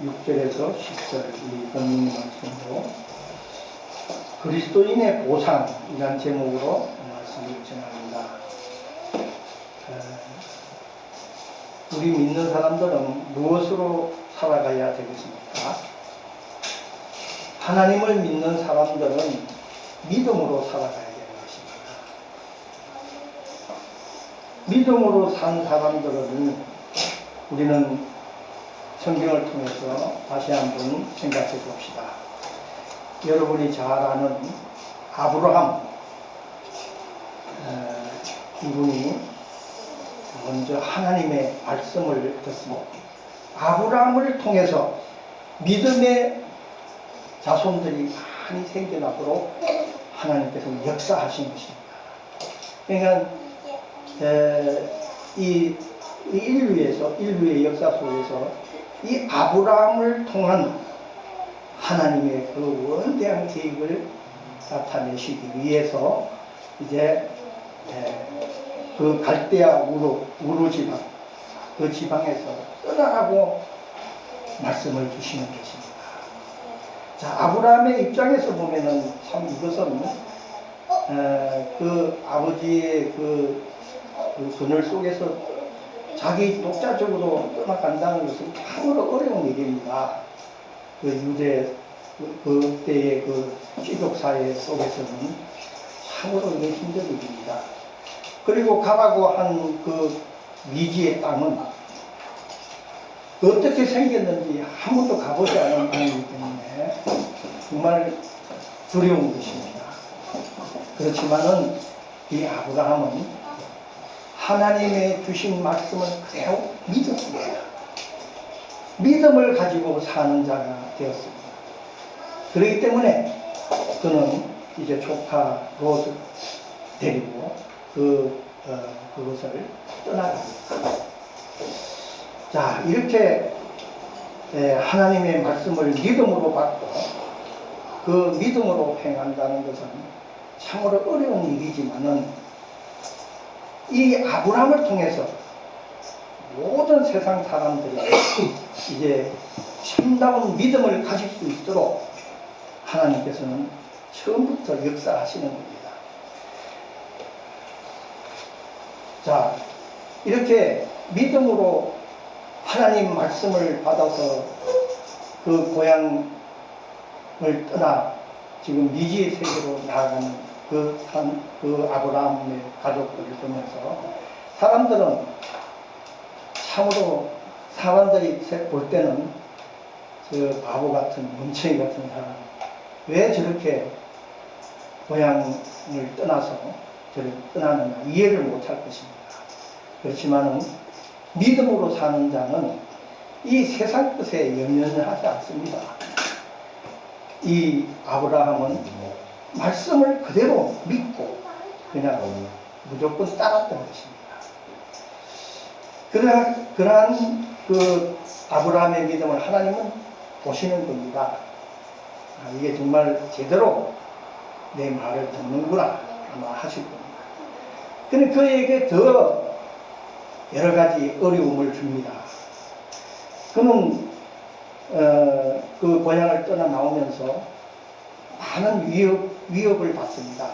6절에서 10절 이 본문 말씀으로 그리스도인의 보상이라는 제목으로 말씀을 전합니다. 우리 믿는 사람들은 무엇으로 살아가야 되겠습니까? 하나님을 믿는 사람들은 믿음으로 살아가야 되는 것입니다. 믿음으로 산 사람들은 우리는 성경을 통해서 다시 한번 생각해 봅시다. 여러분이 잘 아는 아브라함, 이분이 먼저 하나님의 말씀을 듣고 아브라함을 통해서 믿음의 자손들이 많이 생겨나도록 하나님께서 역사하신 것입니다. 그러니까 이 인류의 역사 속에서 이 아브라함을 통한 하나님의 그 원대한 계획을 나타내시기 위해서 이제 그 갈대아 우르 지방, 그 지방에서 떠나라고 말씀을 주시는 것입니다. 자, 아브라함의 입장에서 보면은 참 이것은 그 아버지의 그 그늘 속에서 자기 독자적으로 떠나간다는 것은 참으로 어려운 일입니다. 그 유대 그때의 그 귀족 사회 속에서는 참으로 힘든 일입니다. 그리고 가라고 한 그 미지의 땅은 어떻게 생겼는지 한 번도 가보지 않은 땅이기 때문에 정말 두려운 것입니다. 그렇지만은 이 아브라함은 하나님의 주신 말씀을 그대로 믿었습니다. 믿음을 가지고 사는 자가 되었습니다. 그렇기 때문에 그는 이제 조카 롯을 데리고 그것을 떠나갑니다. 자, 이렇게 하나님의 말씀을 믿음으로 받고 그 믿음으로 행한다는 것은 참으로 어려운 일이지만은 이 아브라함을 통해서 모든 세상 사람들이 이제 참다운 믿음을 가질 수 있도록 하나님께서는 처음부터 역사하시는 겁니다. 자, 이렇게 믿음으로 하나님 말씀을 받아서 그 고향을 떠나 지금 미지의 세계로 나아가는 그 아브라함의 가족들을 보면서 사람들은 참으로 사람들이 볼 때는 저 바보 같은 멍청이 같은 사람 왜 저렇게 고향을 떠나서 저를 떠나느냐 이해를 못할 것입니다. 그렇지만은 믿음으로 사는 자는 이 세상 것에 연연을 하지 않습니다. 이 아브라함은 말씀을 그대로 믿고 그냥 무조건 따랐던 것입니다. 그러한 그 아브라함의 믿음을 하나님은 보시는 겁니다. 이게 정말 제대로 내 말을 듣는구나 아마 하실 겁니다. 근데 그에게 더 여러 가지 어려움을 줍니다. 그는 그 고향을 떠나 나오면서 많은 위협을 받습니다.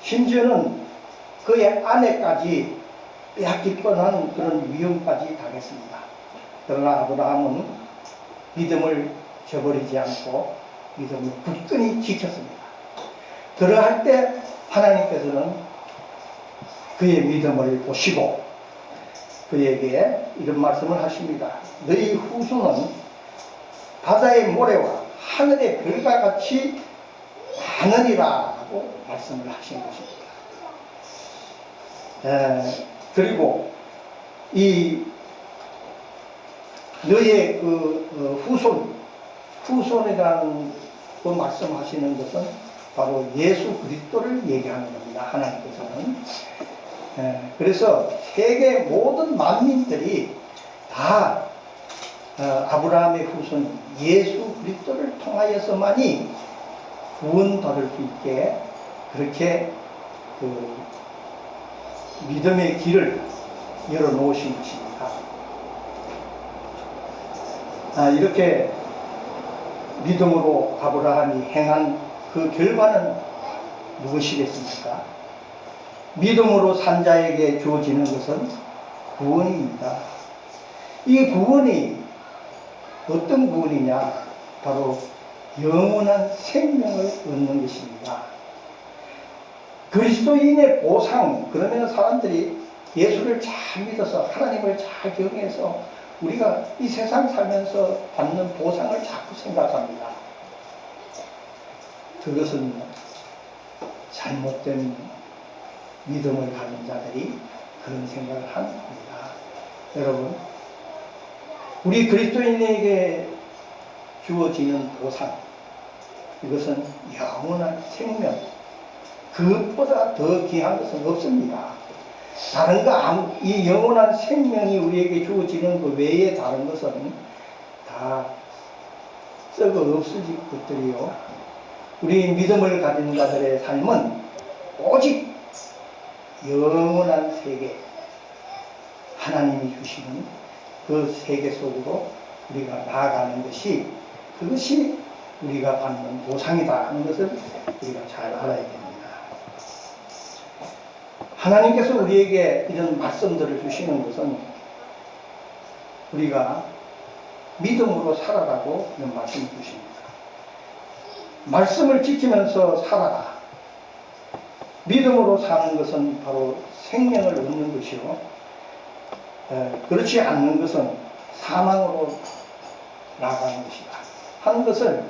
심지어는 그의 아내까지 빼앗길 뻔한 그런 위험까지 당했습니다. 그러나 아브라함은 믿음을 저버리지 않고 믿음을 굳건히 지켰습니다. 그러할 때 하나님께서는 그의 믿음을 보시고 그에게 이런 말씀을 하십니다. 너희 후손은 바다의 모래와 하늘의 별과 같이 많으리라 라고 말씀을 하신 것입니다. 그리고 이 너의 그 후손이라는 그 말씀하시는 것은 바로 예수 그리스도를 얘기하는 겁니다. 하나님께서는. 그래서 세계 모든 만민들이 다 아브라함의 후손 예수 그리스도를 통하여서만이 구원받을 수 있게 그렇게 그 믿음의 길을 열어놓으신 것입니다. 이렇게 믿음으로 아브라함이 행한 그 결과는 무엇이겠습니까? 믿음으로 산 자에게 주어지는 것은 구원입니다. 이 구원이 어떤 구원이냐? 바로 영원한 생명을 얻는 것입니다. 그리스도인의 보상, 그러면 사람들이 예수를 잘 믿어서 하나님을 잘 경외해서 우리가 이 세상 살면서 받는 보상을 자꾸 생각합니다. 그것은 잘못된 믿음을 가진 자들이 그런 생각을 하는 겁니다. 여러분, 우리 그리스도인에게 주어지는 보상, 이것은 영원한 생명, 그것보다 더 귀한 것은 없습니다. 다른 거, 이 영원한 생명이 우리에게 주어지는 그 외에 다른 것은 다 썩어 없어질 것들이요. 우리 믿음을 가진 자들의 삶은 오직 영원한 세계, 하나님이 주시는 그 세계 속으로 우리가 나아가는 것이, 그것이 우리가 받는 보상이다 하는 것을 우리가 잘 알아야 됩니다. 하나님께서 우리에게 이런 말씀들을 주시는 것은 우리가 믿음으로 살아라고 이런 말씀을 주십니다. 말씀을 지키면서 살아라. 믿음으로 사는 것은 바로 생명을 얻는 것이요, 그렇지 않는 것은 사망으로 나아가는 것이다 하는 것을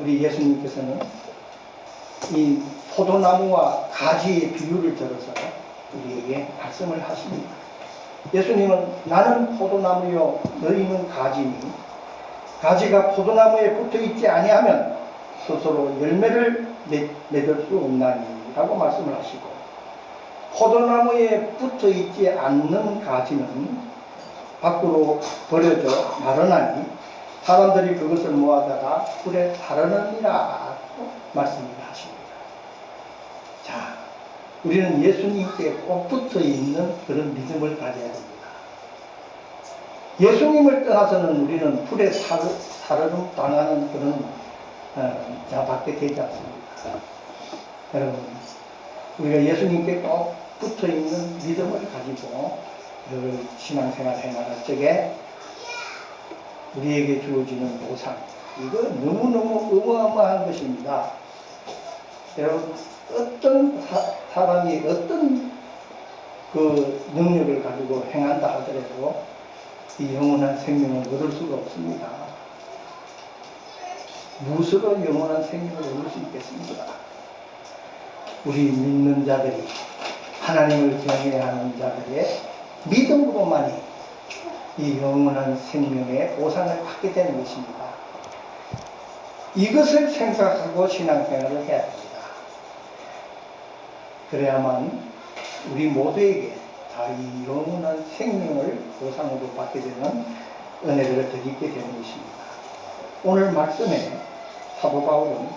우리 예수님께서는 이 포도나무와 가지의 비유를 들어서 우리에게 말씀을 하십니다. 예수님은 나는 포도나무요 너희는 가지니 가지가 포도나무에 붙어있지 아니하면 스스로 열매를 맺을 수 없나니 라고 말씀을 하시고, 포도나무에 붙어있지 않는 가지는 밖으로 버려져 마르나니 사람들이 그것을 모아다가 불에 사르느니라 말씀을 하십니다. 자, 우리는 예수님께 꼭 붙어있는 그런 믿음을 가져야 됩니다. 예수님을 떠나서는 우리는 불에 사르름 당하는 그런 자밖에 되지 않습니다. 여러분, 우리가 예수님께 꼭 붙어있는 믿음을 가지고 신앙생활 생활할 적에 우리에게 주어지는 보상, 이거 너무너무 어마어마한 것입니다. 여러분, 어떤 사람이 어떤 그 능력을 가지고 행한다 하더라도 이 영원한 생명을 얻을 수가 없습니다. 무엇으로 영원한 생명을 얻을 수 있겠습니까? 우리 믿는 자들이, 하나님을 경외하는 자들의 믿음으로만이 이 영원한 생명의 보상을 받게 되는 것입니다. 이것을 생각하고 신앙생활을 해야 됩니다. 그래야만 우리 모두에게 다 이 영원한 생명을 보상으로 받게 되는 은혜를 드리게 되는 것입니다. 오늘 말씀에 사도 바울은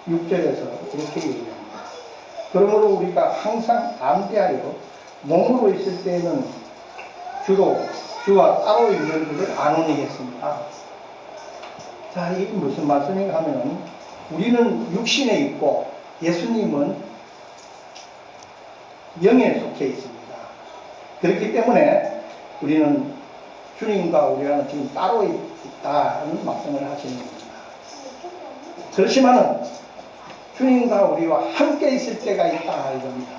6절에서 이렇게 얘기합니다. 그러므로 우리가 항상 담대하여 몸으로 있을 때에는 주로 주와 따로 있는 것을 안오니겠습니다. 자, 이게 무슨 말씀인가 하면, 우리는 육신에 있고 예수님은 영에 속해 있습니다. 그렇기 때문에 우리는 주님과 우리와는 지금 따로 있다는 말씀을 하시는 겁니다. 그렇지만은 주님과 우리와 함께 있을 때가 있다 이겁니다.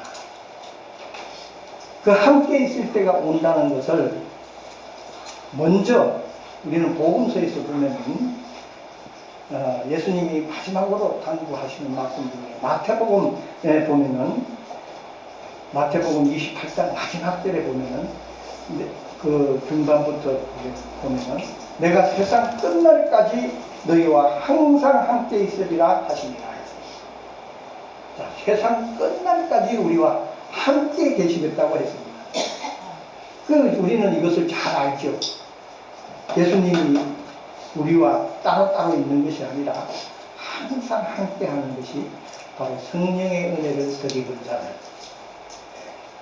그 함께 있을 때가 온다는 것을 먼저 우리는 복음서에서 보면은 예수님이 마지막으로 당부하시는 말씀 중에 마태복음에 보면은, 마태복음 28장 마지막 절에 보면은 그 중반부터 보면은 내가 세상 끝날까지 너희와 항상 함께 있으리라 하시니라. 자, 세상 끝날까지 우리와 함께 계시겠다고 했습니다. 우리는 이것을 잘 알죠. 예수님이 우리와 따로따로 있는 것이 아니라 항상 함께 하는 것이 바로 성령의 은혜를 드리는 자들,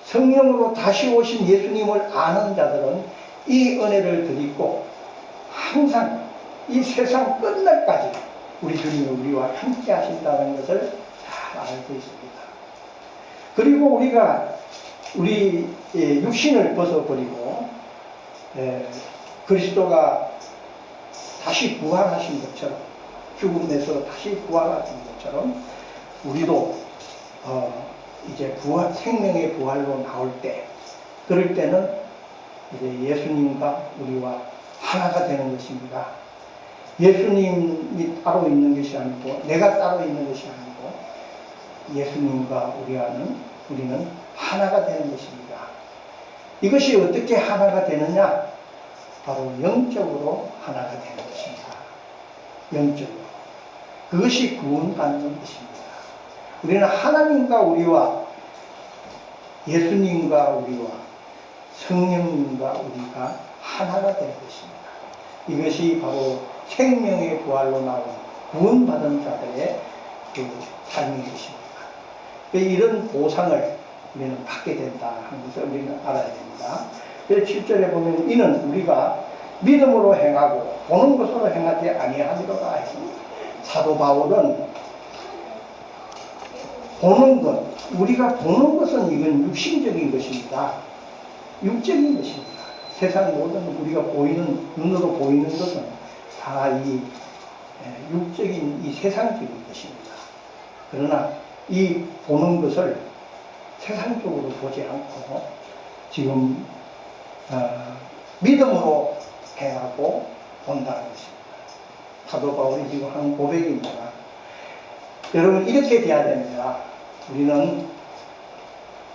성령으로 다시 오신 예수님을 아는 자들은 이 은혜를 드리고 항상 이 세상 끝날까지 우리 주님이 우리와 함께 하신다는 것을 잘 알고 있습니다. 그리고 우리가 우리 육신을 벗어버리고 그리스도가 다시 부활하신 것처럼, 죽음에서 다시 부활하신 것처럼 우리도 이제 생명의 부활로 나올 때, 그럴 때는 이제 예수님과 우리와 하나가 되는 것입니다. 예수님이 따로 있는 것이 아니고 내가 따로 있는 것이 아니고 예수님과 우리는 하나가 되는 것입니다. 이것이 어떻게 하나가 되느냐? 바로 영적으로 하나가 되는 것입니다. 영적으로. 그것이 구원받는 것입니다. 우리는 하나님과 우리와, 예수님과 우리와, 성령님과 우리가 하나가 되는 것입니다. 이것이 바로 생명의 부활로 나온 구원받은 자들의 그 삶인 것입니다. 이런 보상을 우리는 받게 된다 하는 것을 우리는 알아야 됩니다. 7절에 보면 이는 우리가 믿음으로 행하고 보는 것으로 행하지 아니하리로다 했습니다. 사도 바울은 보는 것, 우리가 보는 것은 이건 육신적인 것입니다. 육적인 것입니다. 세상 모든 우리가 눈으로 보이는 것은 다 이 육적인, 이 세상적인 것입니다. 그러나 이 보는 것을 세상적으로 보지 않고 지금 믿음으로 행하고 본다는 것입니다. 사도 바울이 지금 한 고백입니다. 여러분, 이렇게 돼야 됩니다. 우리는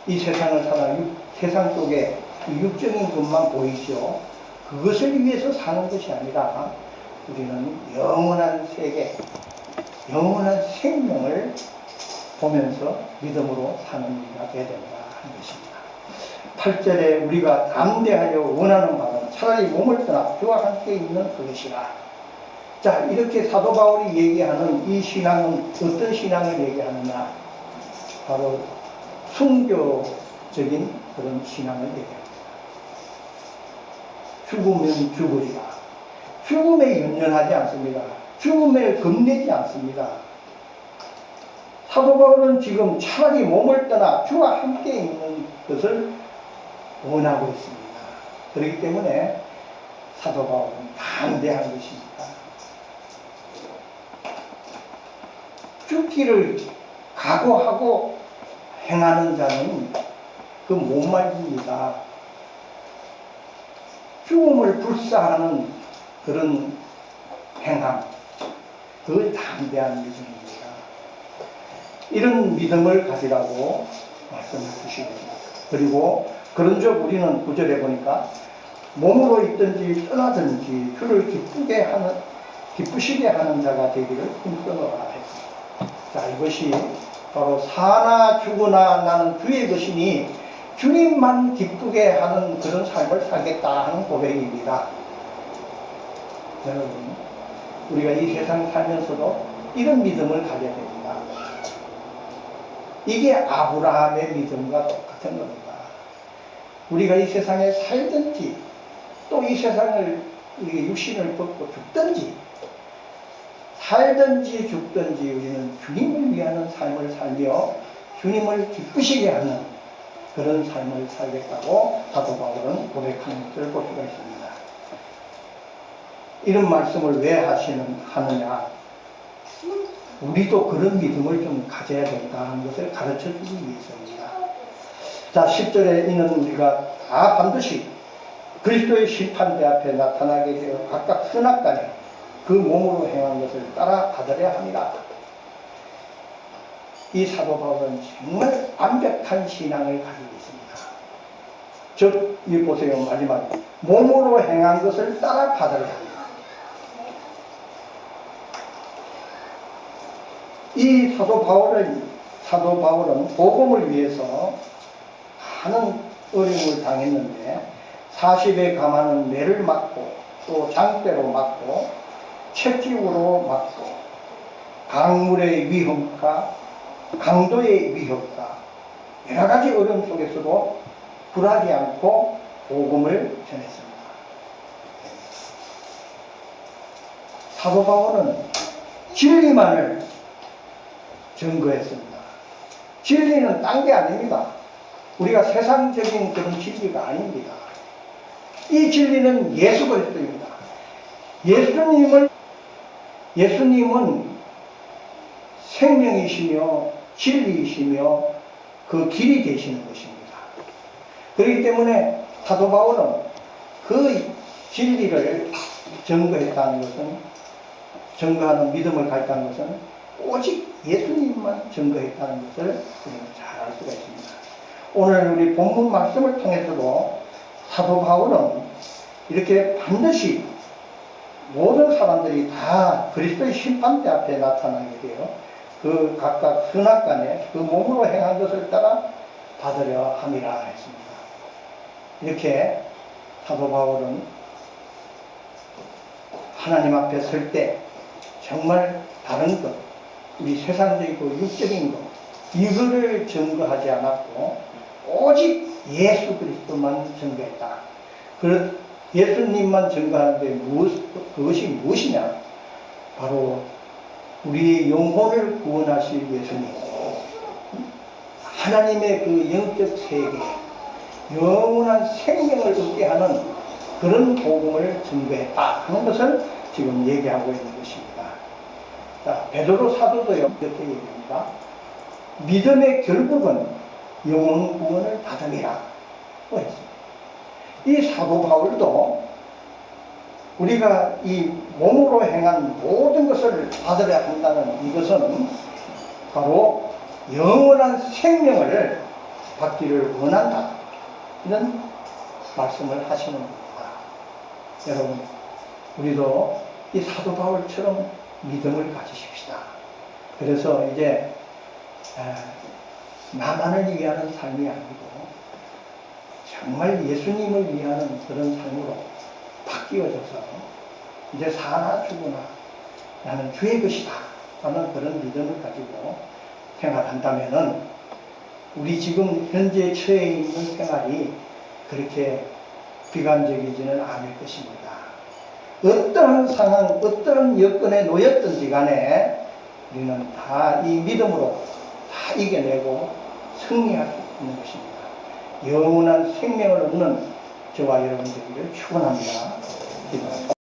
이 세상을 살아 세상 속에 육적인 것만 보이죠. 그것을 위해서 사는 것이 아니라 우리는 영원한 세계, 영원한 생명을 보면서 믿음으로 사는 우리가 되어야 된다 하는 것입니다. 8절에 우리가 담대하여 원하는 바는 차라리 몸을 떠나 주와 함께 있는 그것이라. 자, 이렇게 사도 바울이 얘기하는 이 신앙은 어떤 신앙을 얘기하느냐? 바로 순교적인 그런 신앙을 얘기합니다. 죽으면 죽으리라. 죽음에 연연하지 않습니다. 죽음에 겁내지 않습니다. 사도 바울은 지금 차라리 몸을 떠나 주와 함께 있는 것을 원하고 있습니다. 그렇기 때문에 사도 바울은 담대한 것입니다. 죽기를 각오하고 행하는 자는 그 못 말립니다. 죽음을 불사하는 그런 행함, 그걸 담대한 믿음입니다. 이런 믿음을 가지라고 말씀을 주시옵니다. 그리고 그런즉 우리는 9절에 보니까 몸으로 있든지 떠나든지 주를 기쁘시게 하는 자가 되기를 힘쓰노라 했습니다. 자, 이것이 바로 사나 죽으나 나는 주의 것이니 주님만 기쁘게 하는 그런 삶을 살겠다 하는 고백입니다. 여러분, 우리가 이 세상 살면서도 이런 믿음을 가져야 됩니다. 이게 아브라함의 믿음과 똑같은 겁니다. 우리가 이 세상에 살든지 또 이 세상을 육신을 벗고 죽든지 살든지 죽든지 우리는 주님을 위하는 삶을 살며 주님을 기쁘시게 하는 그런 삶을 살겠다고 사도 바울은 고백하는 것을 볼 수가 있습니다. 이런 말씀을 왜 하느냐? 우리도 그런 믿음을 좀 가져야 된다는 것을 가르쳐주기 위해서입니다. 자, 10절에 이는 우리가 다 반드시 그리스도의 심판대 앞에 나타나게 되어 각각 선악간에 그 몸으로 행한 것을 따라 받으려 합니다. 이 사도 바울은 정말 완벽한 신앙을 가지고 있습니다. 즉, 이 보세요. 마지막에 몸으로 행한 것을 따라 받으려 합니다. 이 사도 바울은 복음을 위해서 많은 어려움을 당했는데 40에 감하는 매를 맞고 또 장대로 맞고 채찍으로 맞고 강물의 위험과 강도의 위협과 여러 가지 어려움 속에서도 굴하지 않고 복음을 전했습니다. 사도 바울은 진리만을 증거했습니다. 진리는 딴 게 아닙니다. 우리가 세상적인 그런 진리가 아닙니다. 이 진리는 예수 그리스도입니다. 예수님은 생명이시며 진리이시며 그 길이 되시는 것입니다. 그렇기 때문에 사도 바울은 그 진리를 증거했다는 것은, 증거하는 믿음을 가졌다는 것은 오직 예수님만 증거했다는 것을 우리는 잘 알 수가 있습니다. 오늘 우리 본문 말씀을 통해서도 사도 바울은 이렇게 반드시 모든 사람들이 다 그리스도의 심판대 앞에 나타나게 돼요. 그 각각 선악간에 그 몸으로 행한 것을 따라 받으려 함이라 했습니다. 이렇게 사도 바울은 하나님 앞에 설 때 정말 다른 것, 우리 세상적이고 육적인 것, 이거를 증거하지 않았고 오직 예수 그리스도만 증거했다. 예수님만 증거하는데 그것이 무엇이냐? 바로 우리의 영혼을 구원하실 예수님, 하나님의 그 영적 세계, 영원한 생명을 얻게 하는 그런 복음을 증거했다 하는 것을 지금 얘기하고 있는 것입니다. 자, 베드로 사도도요 이렇게 얘기합니다. 믿음의 결국은 영혼 구원을 받음이라 했습니다. 이 사도 바울도 우리가 이 몸으로 행한 모든 것을 받으려 한다는 이것은 바로 영원한 생명을 받기를 원한다, 이런 말씀을 하시는 겁니다. 여러분, 우리도 이 사도 바울처럼 믿음을 가지십시다. 그래서 이제 나만을 위하는 삶이 아니고 정말 예수님을 위하는 그런 삶으로 바뀌어져서 이제 사나 죽으나 나는 주의 것이다 하는 그런 믿음을 가지고 생활한다면은 우리 지금 현재 처해 있는 생활이 그렇게 비관적이지는 않을 것입니다. 어떠한 상황, 어떠한 여건에 놓였든지 간에 우리는 다 이 믿음으로 다 이겨내고 승리할 수 있는 것입니다. 영원한 생명을 얻는 저와 여러분 되기를 축원합니다. 기도합니다.